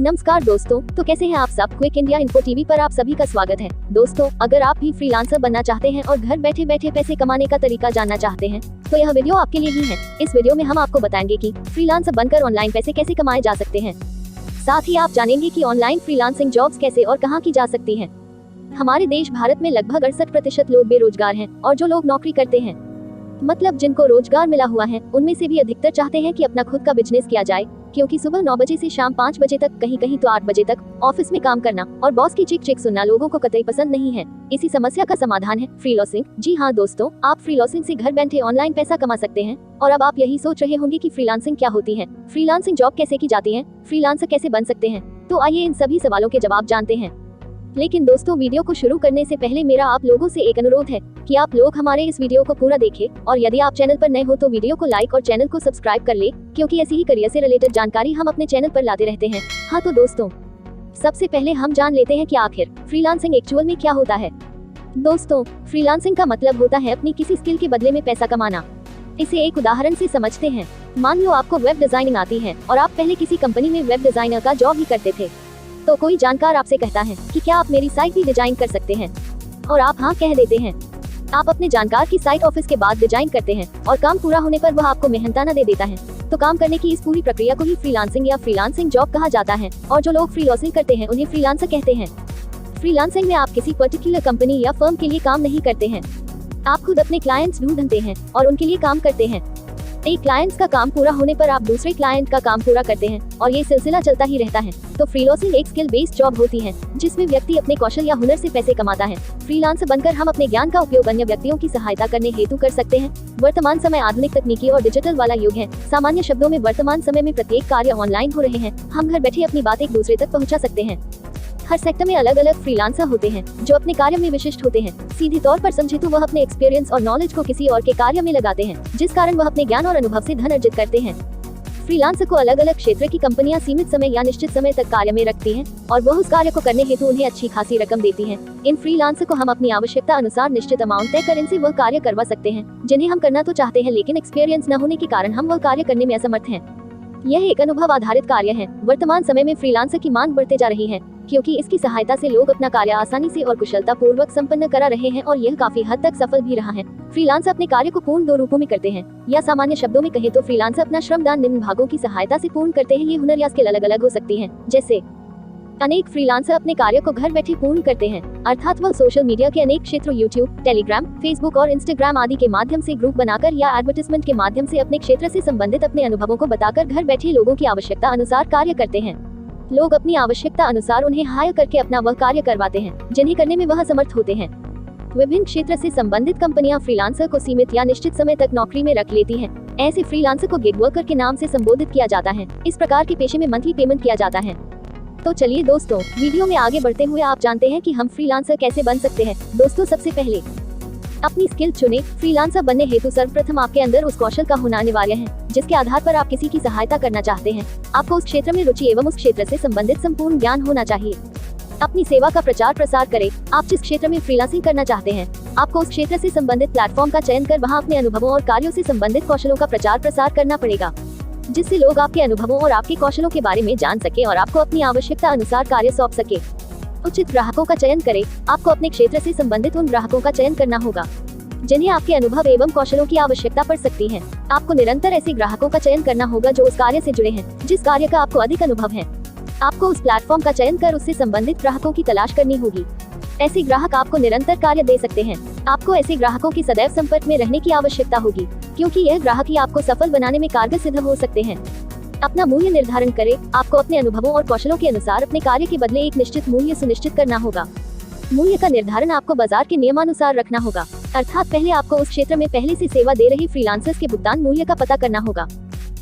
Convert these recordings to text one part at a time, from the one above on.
नमस्कार दोस्तों, तो कैसे हैं आप सब। क्विक इंडिया इन्फो टीवी पर आप सभी का स्वागत है। दोस्तों, अगर आप भी फ्रीलांसर बनना चाहते हैं और घर बैठे बैठे पैसे कमाने का तरीका जानना चाहते हैं तो यह वीडियो आपके लिए ही है। इस वीडियो में हम आपको बताएंगे कि फ्रीलांसर बनकर ऑनलाइन पैसे कैसे कमाए जा सकते हैं। साथ ही आप जानेंगे कि ऑनलाइन फ्रीलांसिंग जॉब्स कैसे और कहां की जा सकती हैं। हमारे देश भारत में लगभग 68% लोग बेरोजगार हैं और जो लोग नौकरी करते हैं, मतलब जिनको रोजगार मिला हुआ है, उनमें से भी अधिकतर चाहते हैं कि अपना खुद का बिजनेस किया जाए, क्योंकि सुबह 9 बजे से शाम 5 बजे तक, कहीं कहीं तो 8 बजे तक ऑफिस में काम करना और बॉस की चिक चिक सुनना लोगों को कतई पसंद नहीं है। इसी समस्या का समाधान है फ्रीलांसिंग। जी हाँ दोस्तों, आप फ्रीलांसिंग से घर बैठे ऑनलाइन पैसा कमा सकते हैं। और अब आप यही सोच रहे होंगे कि फ्रीलांसिंग क्या होती है, फ्रीलांसिंग जॉब कैसे की जाती है, फ्रीलांसर कैसे बन सकते हैं। तो आइए इन सभी सवालों के जवाब जानते हैं। लेकिन दोस्तों, वीडियो को शुरू करने से पहले मेरा आप लोगों से एक अनुरोध है कि आप लोग हमारे इस वीडियो को पूरा देखें और यदि आप चैनल पर नए हो तो वीडियो को लाइक और चैनल को सब्सक्राइब कर ले, क्योंकि ऐसी ही करियर से रिलेटेड जानकारी हम अपने चैनल पर लाते रहते हैं। हाँ तो दोस्तों, सबसे पहले हम जान लेते हैं कि आखिर फ्रीलांसिंग एक्चुअल में क्या होता है। दोस्तों, फ्रीलांसिंग का मतलब होता है अपनी किसी स्किल के बदले में पैसा कमाना। इसे एक उदाहरण से समझते हैं। मान लो आपको वेब डिजाइनिंग आती है और आप पहले किसी कंपनी में वेब डिजाइनर का जॉब ही करते थे। तो कोई जानकार आपसे कहता है कि क्या आप मेरी साइट भी डिजाइन कर सकते हैं, और आप हाँ कह देते हैं। आप अपने जानकार की साइट ऑफिस के बाद डिजाइन करते हैं और काम पूरा होने पर वह आपको मेहनताना दे देता है। तो काम करने की इस पूरी प्रक्रिया को ही फ्रीलांसिंग या फ्रीलांसिंग जॉब कहा जाता है। और जो लोग फ्रीलांसिंग करते हैं उन्हें फ्रीलांसर कहते हैं। फ्रीलांसिंग में आप किसी पर्टिकुलर कंपनी या फर्म के लिए काम नहीं करते हैं, आप खुद अपने क्लाइंट्स ढूंढते हैं और उनके लिए काम करते हैं। एक क्लाइंट्स का काम पूरा होने पर आप दूसरे क्लाइंट का काम पूरा करते हैं और ये सिलसिला चलता ही रहता है। तो फ्रीलांसिंग एक स्किल बेस्ड जॉब होती है जिसमें व्यक्ति अपने कौशल या हुनर से पैसे कमाता है। फ्रीलांसर बनकर हम अपने ज्ञान का उपयोग अन्य व्यक्तियों की सहायता करने हेतु कर सकते हैं। वर्तमान समय आधुनिक तकनीकी और डिजिटल वाला युग है। सामान्य शब्दों में वर्तमान समय में प्रत्येक कार्य ऑनलाइन हो रहे हैं। हम घर बैठे अपनी बात एक दूसरे तक पहुँचा सकते हैं। हर सेक्टर में अलग अलग फ्रीलांसर होते हैं जो अपने कार्य में विशिष्ट होते हैं। सीधे तौर पर समझे तो वह अपने एक्सपीरियंस और नॉलेज को किसी और के कार्य में लगाते हैं, जिस कारण वह अपने ज्ञान और अनुभव से धन अर्जित करते हैं। फ्रीलांसर को अलग अलग क्षेत्र की कंपनियां सीमित समय या निश्चित समय तक कार्य में रखती हैं और वह उस कार्य को करने हेतु उन्हें अच्छी खासी रकम देती हैं। इन फ्रीलांसर को हम अपनी आवश्यकता अनुसार निश्चित अमाउंट तय कर इनसे वह कार्य करवा सकते हैं जिन्हें हम करना तो चाहते हैं, लेकिन एक्सपीरियंस न होने के कारण हम वह कार्य करने में असमर्थ हैं। यह एक अनुभव आधारित कार्य है। वर्तमान समय में फ्रीलांसर की मांग बढ़ते जा रही है, क्योंकि इसकी सहायता से लोग अपना कार्य आसानी से और कुशलता पूर्वक संपन्न करा रहे हैं और यह काफी हद तक सफल भी रहा है। फ्रीलांसर अपने कार्य को पूर्ण 2 रूपों में करते हैं, या सामान्य शब्दों में कहे तो फ्रीलांसर अपना श्रमदान निम्न भागों की सहायता से पूर्ण करते हैं। ये हुनर या स्किल अलग अलग हो सकती है। जैसे अनेक फ्रीलांसर अपने कार्य को घर बैठे पूर्ण करते हैं, अर्थात वह सोशल मीडिया के अनेक क्षेत्रों यूट्यूब, टेलीग्राम, फेसबुक और इंस्टाग्राम आदि के माध्यम से ग्रुप बनाकर या एडवर्टाइजमेंट के माध्यम से अपने क्षेत्र से संबंधित अपने अनुभवों को बताकर घर बैठे लोगों की आवश्यकता अनुसार कार्य करते हैं। लोग अपनी आवश्यकता अनुसार उन्हें हायर करके अपना वह कार्य करवाते हैं जिन्हें करने में वह समर्थ होते हैं। विभिन्न क्षेत्र से संबंधित कंपनियां फ्रीलांसर को सीमित या निश्चित समय तक नौकरी में रख लेती हैं। ऐसे फ्रीलांसर को गिग वर्कर के नाम से संबोधित किया जाता है। इस प्रकार के पेशे में मंथली पेमेंट किया जाता है। तो चलिए दोस्तों, वीडियो में आगे बढ़ते हुए आप जानते हैं कि हम फ्रीलांसर कैसे बन सकते हैं। दोस्तों, सबसे पहले अपनी स्किल चुने। फ्रीलांसर बनने हेतु सर्वप्रथम आपके अंदर उस कौशल का होना अनिवार्य है जिसके आधार पर आप किसी की सहायता करना चाहते हैं। आपको उस क्षेत्र में रुचि एवं उस क्षेत्र से संबंधित संपूर्ण ज्ञान होना चाहिए। अपनी सेवा का प्रचार प्रसार करें। आप जिस क्षेत्र में फ्रीलांसिंग करना चाहते हैं, आपको उस क्षेत्र से संबंधित प्लेटफॉर्म का चयन कर वहां अपने अनुभवों और कार्यों से संबंधित कौशलों का प्रचार प्रसार करना पड़ेगा, जिससे लोग आपके अनुभवों और आपके कौशलों के बारे में जान सके और आपको अपनी आवश्यकता अनुसार कार्य सौंप सके। उचित ग्राहकों का चयन करें। आपको अपने क्षेत्र से संबंधित उन ग्राहकों का चयन करना होगा जिन्हें आपके अनुभव एवं कौशलों की आवश्यकता पड़ सकती है। आपको निरंतर ऐसे ग्राहकों का चयन करना होगा जो उस कार्य से जुड़े हैं जिस कार्य का आपको अधिक अनुभव है। आपको उस प्लेटफॉर्म का चयन कर उससे संबंधित ग्राहकों की तलाश करनी होगी। ऐसे ग्राहक आपको निरंतर कार्य दे सकते हैं। आपको ऐसे ग्राहकों की सदैव संपर्क में रहने की आवश्यकता होगी, क्योंकि यह ग्राहक ही आपको सफल बनाने में कारगर सिद्ध हो सकते हैं। अपना मूल्य निर्धारण करें। आपको अपने अनुभवों और कौशलों के अनुसार अपने कार्य के बदले एक निश्चित मूल्य सुनिश्चित करना होगा। मूल्य का निर्धारण आपको बाजार के नियमानुसार रखना होगा, अर्थात पहले आपको उस क्षेत्र में पहले से सेवा दे रहे फ्रीलांसर्स के भुगतान मूल्य का पता करना होगा,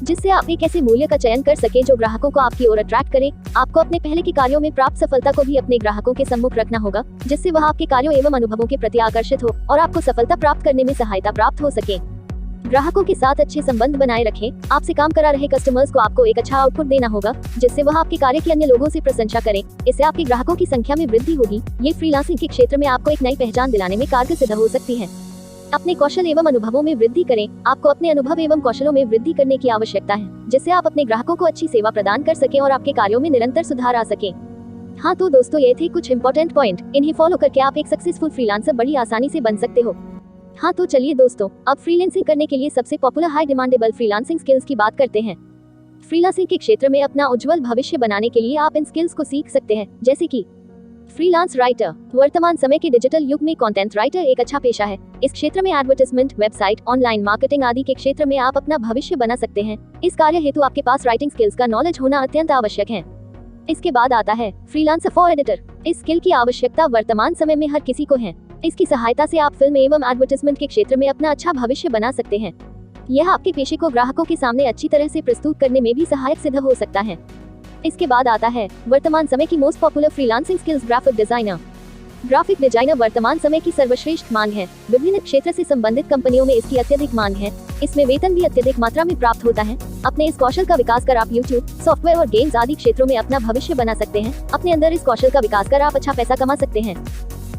जिससे आप एक ऐसे मूल्य का चयन कर सके जो ग्राहकों को आपकी ओर अट्रैक्ट करे। आपको अपने पहले के कार्यों में प्राप्त सफलता को भी अपने ग्राहकों के सम्मुख रखना होगा, जिससे वह आपके कार्यों एवं अनुभवों के प्रति आकर्षित हो और आपको सफलता प्राप्त करने में सहायता प्राप्त हो सके। ग्राहकों के साथ अच्छे संबंध बनाए रखें। आपसे काम करा रहे कस्टमर्स को आपको एक अच्छा आउटपुट देना होगा, जिससे वह आपके कार्य की अन्य लोगों से प्रशंसा करें। इससे आपके ग्राहकों की संख्या में वृद्धि होगी। ये फ्रीलांसिंग के क्षेत्र में आपको एक नई पहचान दिलाने में कारगर सिद्ध हो सकती है। अपने कौशल एवं अनुभवों में वृद्धि करें। आपको अपने अनुभव एवं कौशलों में वृद्धि करने की आवश्यकता है, जिससे आप अपने ग्राहकों को अच्छी सेवा प्रदान कर सकें और आपके कार्यों में निरंतर सुधार आ सके। हाँ तो दोस्तों, ये थे कुछ इंपॉर्टेंट पॉइंट। इन्हें फॉलो करके आप एक सक्सेसफुल फ्रीलांसर बड़ी आसानी से बन सकते हो। हाँ तो चलिए दोस्तों, अब फ्रीलांसिंग करने के लिए सबसे popular high demandable freelancing skills की बात करते हैं। फ्रीलांसिंग के क्षेत्र में अपना उज्जवल भविष्य बनाने के लिए आप इन स्किल्स को सीख सकते हैं, जैसे कि फ्रीलांस राइटर। वर्तमान समय के डिजिटल युग में कंटेंट राइटर एक अच्छा पेशा है। इस क्षेत्र में एडवर्टाइजमेंट, वेबसाइट, ऑनलाइन मार्केटिंग आदि के क्षेत्र में आप अपना भविष्य बना सकते हैं। इस कार्य हेतु आपके पास राइटिंग स्किल्स का नॉलेज होना अत्यंत आवश्यक है। इसके बाद आता है फ्रीलांसर फॉर एडिटर। इस स्किल की आवश्यकता वर्तमान समय में हर किसी को है। इसकी सहायता से आप फिल्म एवं एडवर्टाइजमेंट के क्षेत्र में अपना अच्छा भविष्य बना सकते हैं। यह आपके पेशे को ग्राहकों के सामने अच्छी तरह से प्रस्तुत करने में भी सहायक सिद्ध हो सकता है। इसके बाद आता है वर्तमान समय की most popular freelancing skills, graphic designer. Graphic designer वर्तमान समय की सर्वश्रेष्ठ मांग है। विभिन्न क्षेत्र से संबंधित कंपनियों में इसकी अत्यधिक मांग है। इसमें वेतन भी अत्यधिक मात्रा में प्राप्त होता है। अपने इस कौशल का विकास कर आप यूट्यूब, सॉफ्टवेयर और गेम्स आदि क्षेत्रों में अपना भविष्य बना सकते हैं। अपने अंदर इस कौशल का विकास कर आप अच्छा पैसा कमा सकते हैं।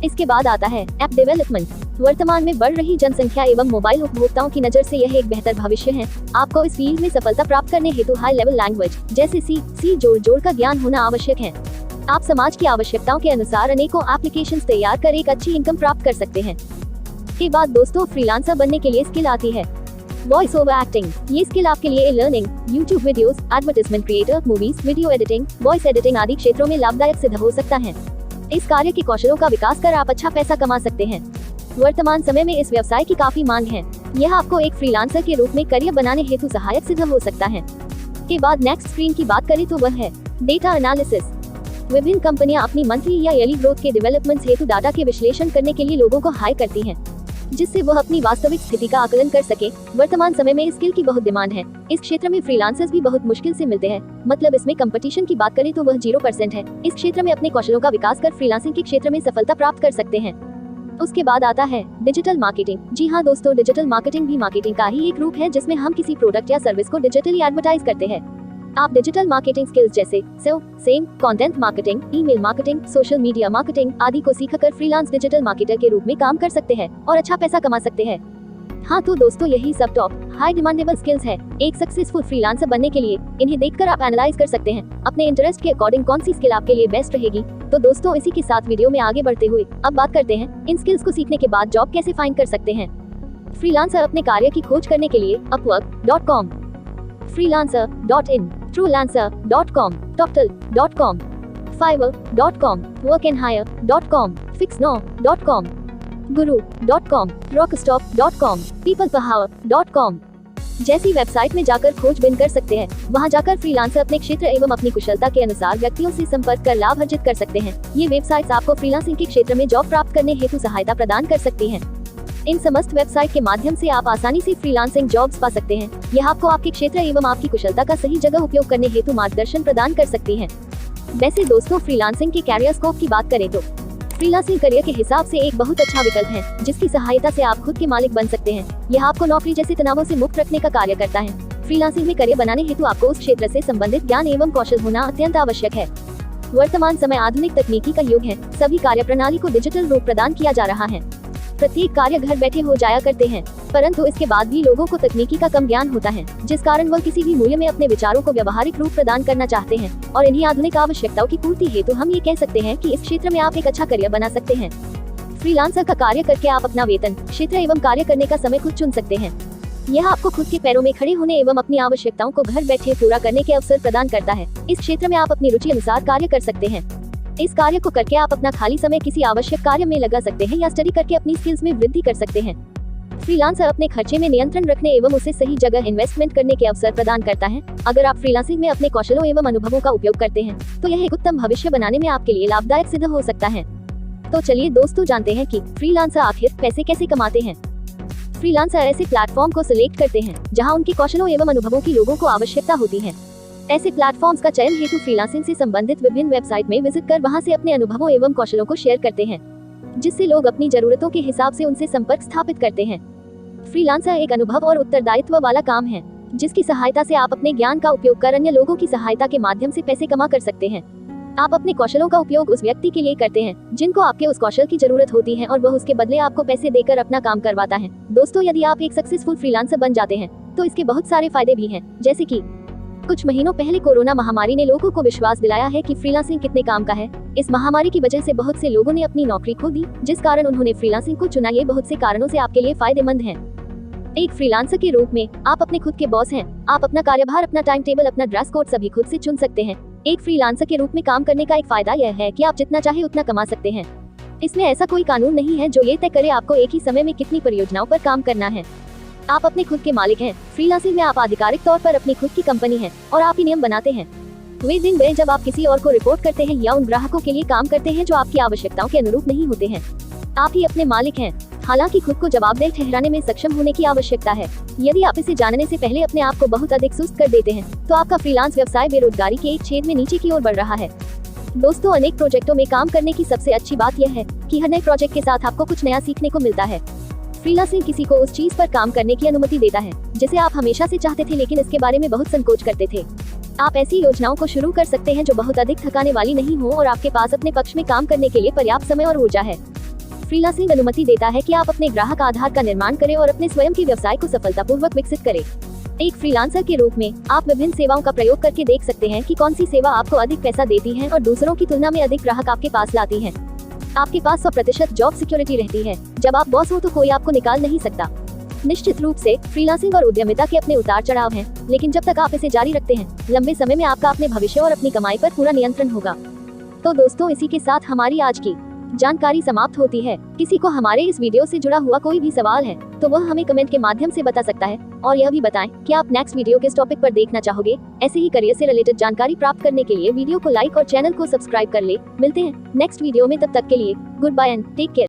इसके बाद आता है ऐप डेवलपमेंट। वर्तमान में बढ़ रही जनसंख्या एवं मोबाइल उपभोक्ताओं की नजर से यह एक बेहतर भविष्य है। आपको इस फील्ड में सफलता प्राप्त करने हेतु हाई लेवल लैंग्वेज जैसे सी जोड़ का ज्ञान होना आवश्यक है। आप समाज की आवश्यकताओं के अनुसार अनेकों एप्लीकेशंस तैयार कर एक अच्छी इनकम प्राप्त कर सकते हैं। के बाद दोस्तों, फ्रीलांसर बनने के लिए स्किल आती है वॉइस ओवर एक्टिंग। ये स्किल आपके लिए learning, YouTube videos, advertisement creator, movies, video editing, voice editing आदि क्षेत्रों में लाभदायक सिद्ध हो सकता है। इस कार्य के कौशलों का विकास कर आप अच्छा पैसा कमा सकते हैं। वर्तमान समय में इस व्यवसाय की काफी मांग है। यह आपको एक फ्रीलांसर के रूप में करियर बनाने हेतु सहायक सिद्ध हो सकता है। के बाद नेक्स्ट स्क्रीन की बात करें तो वह है डेटा एनालिसिस। विभिन्न कंपनियां अपनी मंथली या ईयरली ग्रोथ के डेवलपमेंट हेतु डाटा के विश्लेषण करने के लिए लोगों को हायर करती हैं, जिससे वह अपनी वास्तविक स्थिति का आकलन कर सके। वर्तमान समय में इस स्किल की बहुत डिमांड है। इस क्षेत्र में फ्रीलांसर्स भी बहुत मुश्किल से मिलते हैं। मतलब इसमें कंपटीशन की बात करें तो वह 0% है। इस क्षेत्र में अपने कौशलों का विकास कर फ्रीलांसिंग के क्षेत्र में सफलता प्राप्त कर सकते हैं। उसके बाद आता है डिजिटल मार्केटिंग। जी हाँ दोस्तों, डिजिटल मार्केटिंग भी मार्केटिंग का ही एक रूप है, जिसमें हम किसी प्रोडक्ट या सर्विस को डिजिटली एडवर्टाइज करते हैं। आप डिजिटल मार्केटिंग स्किल्स जैसे same, content marketing, email marketing, social media marketing आदि को सीखकर फ्रीलांस डिजिटल मार्केटर के रूप में काम कर सकते हैं और अच्छा पैसा कमा सकते हैं। हाँ तो दोस्तों, यही सब टॉप हाई डिमांडेबल स्किल्स है एक सक्सेसफुल फ्रीलांसर बनने के लिए। इन्हें देखकर आप एनालाइज कर सकते हैं अपने इंटरेस्ट के अकॉर्डिंग कौन सी स्किल आपके लिए बेस्ट रहेगी। तो दोस्तों, इसी के साथ वीडियो में आगे बढ़ते हुए अब बात करते हैं इन स्किल्स को सीखने के बाद जॉब कैसे फाइंड कर सकते हैं। फ्रीलांसर अपने कार्य की खोज करने के लिए upwork.com, freelancer.in, truelancer.com, toptal.com, fiverr.com, workandhire.com, fixno.com, guru.com, rockstop.com, peoplepower.com जैसी वेबसाइट में जाकर खोजबीन कर सकते हैं। वहां जाकर फ्रीलांसर अपने क्षेत्र एवं अपनी कुशलता के अनुसार व्यक्तियों से संपर्क कर लाभ अर्जित कर सकते हैं। ये वेबसाइट्स आपको फ्रीलांसिंग के क्षेत्र में जॉब प्राप्त करने हेतु सहायता प्रदान कर सकती हैं। इन समस्त वेबसाइट के माध्यम से आप आसानी से फ्रीलांसिंग जॉब्स पा सकते हैं। यह आपको आपके क्षेत्र एवं आपकी कुशलता का सही जगह उपयोग करने हेतु मार्गदर्शन प्रदान कर सकती हैं। वैसे दोस्तों, फ्रीलांसिंग के कैरियर स्कोप की बात करें तो फ्रीलांसिंग करियर के हिसाब से एक बहुत अच्छा विकल्प है, जिसकी सहायता से आप खुद के मालिक बन सकते हैं। यह आपको नौकरी जैसे तनावों से मुक्त रखने का कार्य करता है। फ्रीलांसिंग में करियर बनाने हेतु आपको उस क्षेत्र से संबंधित ज्ञान एवं कौशल होना अत्यंत आवश्यक है। वर्तमान समय आधुनिक तकनीकी का युग है। सभी कार्य प्रणाली को डिजिटल रूप प्रदान किया जा रहा है। प्रत्येक कार्य घर बैठे हो जाया करते हैं, परंतु इसके बाद भी लोगों को तकनीकी का कम ज्ञान होता है, जिस कारण वह किसी भी मूल्य में अपने विचारों को व्यवहारिक रूप प्रदान करना चाहते हैं। और इन्हीं आधुनिक आवश्यकताओं की पूर्ति हेतु हम ये कह सकते हैं कि इस क्षेत्र में आप एक अच्छा करियर बना सकते हैं। फ्रीलांसर का कार्य करके आप अपना वेतन, क्षेत्र एवं कार्य करने का समय खुद चुन सकते हैं। यह आपको खुद के पैरों में खड़े होने एवं अपनी आवश्यकताओं को घर बैठे पूरा करने के अवसर प्रदान करता है। इस क्षेत्र में आप अपनी रुचि अनुसार कार्य कर सकते हैं। इस कार्य को करके आप अपना खाली समय किसी आवश्यक कार्य में लगा सकते हैं या स्टडी करके अपनी स्किल्स में वृद्धि कर सकते हैं। फ्रीलांसर अपने खर्चे में नियंत्रण रखने एवं उसे सही जगह इन्वेस्टमेंट करने के अवसर प्रदान करता है। अगर आप फ्रीलांसिंग में अपने कौशलों एवं अनुभवों का उपयोग करते हैं तो यह एक उत्तम भविष्य बनाने में आपके लिए लाभदायक सिद्ध हो सकता है। तो चलिए दोस्तों, जानते हैं कि फ्रीलांसर आखिर पैसे कैसे कमाते हैं। फ्रीलांसर ऐसे प्लेटफॉर्म को सिलेक्ट करते हैं जहां उनके कौशलों एवं अनुभवों की लोगों को आवश्यकता होती है। ऐसे प्लेटफॉर्म्स का चयन हेतु फ्रीलांसिंग से संबंधित विभिन्न वेबसाइट में विजिट कर वहां से अपने अनुभवों एवं कौशलों को शेयर करते हैं, जिससे लोग अपनी जरूरतों के हिसाब से उनसे संपर्क स्थापित करते हैं। फ्रीलांसर एक अनुभव और उत्तरदायित्व वाला काम है, जिसकी सहायता से आप अपने ज्ञान का उपयोग कर अन्य लोगों की सहायता के माध्यम से पैसे कमा कर सकते हैं। आप अपने कौशलों का उपयोग उस व्यक्ति के लिए करते हैं जिनको आपके उस कौशल की जरूरत होती है और वह उसके बदले आपको पैसे देकर अपना काम करवाता है। दोस्तों, यदि आप एक सक्सेसफुल फ्रीलांसर बन जाते हैं तो इसके बहुत सारे फायदे भी हैं, जैसे कि कुछ महीनों पहले कोरोना महामारी ने लोगों को विश्वास दिलाया है कि फ्रीलांसिंग कितने काम का है। इस महामारी की वजह से बहुत से लोगों ने अपनी नौकरी खो दी, जिस कारण उन्होंने फ्रीलांसिंग को चुना। ये बहुत से कारणों से आपके लिए फायदेमंद है। एक फ्रीलांसर के रूप में आप अपने खुद के बॉस हैं। आप अपना कार्यभार, अपना टाइम टेबल, अपना ड्रेस कोड सभी खुद से चुन सकते हैं। एक फ्रीलांसर के रूप में काम करने का एक फायदा यह है कि आप जितना चाहे उतना कमा सकते हैं। इसमें ऐसा कोई कानून नहीं है जो ये तय करे आपको एक ही समय में कितनी परियोजनाओं पर काम करना है। आप अपने खुद के मालिक हैं। फ्रीलांसिंग में आप आधिकारिक तौर पर अपनी खुद की कंपनी है और आप ही नियम बनाते हैं। वे दिन वे जब आप किसी और को रिपोर्ट करते हैं या उन ग्राहकों के लिए काम करते हैं जो आपकी आवश्यकताओं के अनुरूप नहीं होते हैं। आप ही अपने मालिक हैं। हालांकि खुद को जवाबदेह ठहराने में सक्षम होने की आवश्यकता है। यदि आप इसे जानने से पहले अपने आप को बहुत अधिक सुस्त कर देते हैं तो आपका फ्रीलांस व्यवसाय बेरोजगारी के एक छेद में नीचे की ओर बढ़ रहा है। दोस्तों, अनेक प्रोजेक्टों में काम करने की सबसे अच्छी बात यह है कि हर नए प्रोजेक्ट के साथ आपको कुछ नया सीखने को मिलता है। फ्रीलांसिंग किसी को उस चीज पर काम करने की अनुमति देता है जिसे आप हमेशा से चाहते थे लेकिन इसके बारे में बहुत संकोच करते थे। आप ऐसी योजनाओं को शुरू कर सकते हैं जो बहुत अधिक थकाने वाली नहीं हो और आपके पास अपने पक्ष में काम करने के लिए पर्याप्त समय और ऊर्जा है। फ्रीलांसिंग अनुमति देता है कि आप अपने ग्राहक आधार का निर्माण करें और अपने स्वयं के व्यवसाय को सफलतापूर्वक विकसित करें। एक फ्रीलांसर के रूप में आप विभिन्न सेवाओं का प्रयोग करके देख सकते हैं कि कौन सी सेवा आपको अधिक पैसा देती है और दूसरों की तुलना में अधिक ग्राहक आपके पास लाती है। आपके पास 100% जॉब सिक्योरिटी रहती है। जब आप बॉस हो तो कोई आपको निकाल नहीं सकता। निश्चित रूप से फ्रीलांसिंग और उद्यमिता के अपने उतार चढ़ाव हैं, लेकिन जब तक आप इसे जारी रखते हैं, लंबे समय में आपका अपने भविष्य और अपनी कमाई पर पूरा नियंत्रण होगा। तो दोस्तों, इसी के साथ हमारी आज की जानकारी समाप्त होती है। किसी को हमारे इस वीडियो से जुड़ा हुआ कोई भी सवाल है तो वह हमें कमेंट के माध्यम से बता सकता है और यह भी बताएं कि आप नेक्स्ट वीडियो किस टॉपिक पर देखना चाहोगे। ऐसे ही करियर से रिलेटेड जानकारी प्राप्त करने के लिए वीडियो को लाइक और चैनल को सब्सक्राइब कर ले। मिलते हैं नेक्स्ट वीडियो में, तब तक के लिए good bye and take care.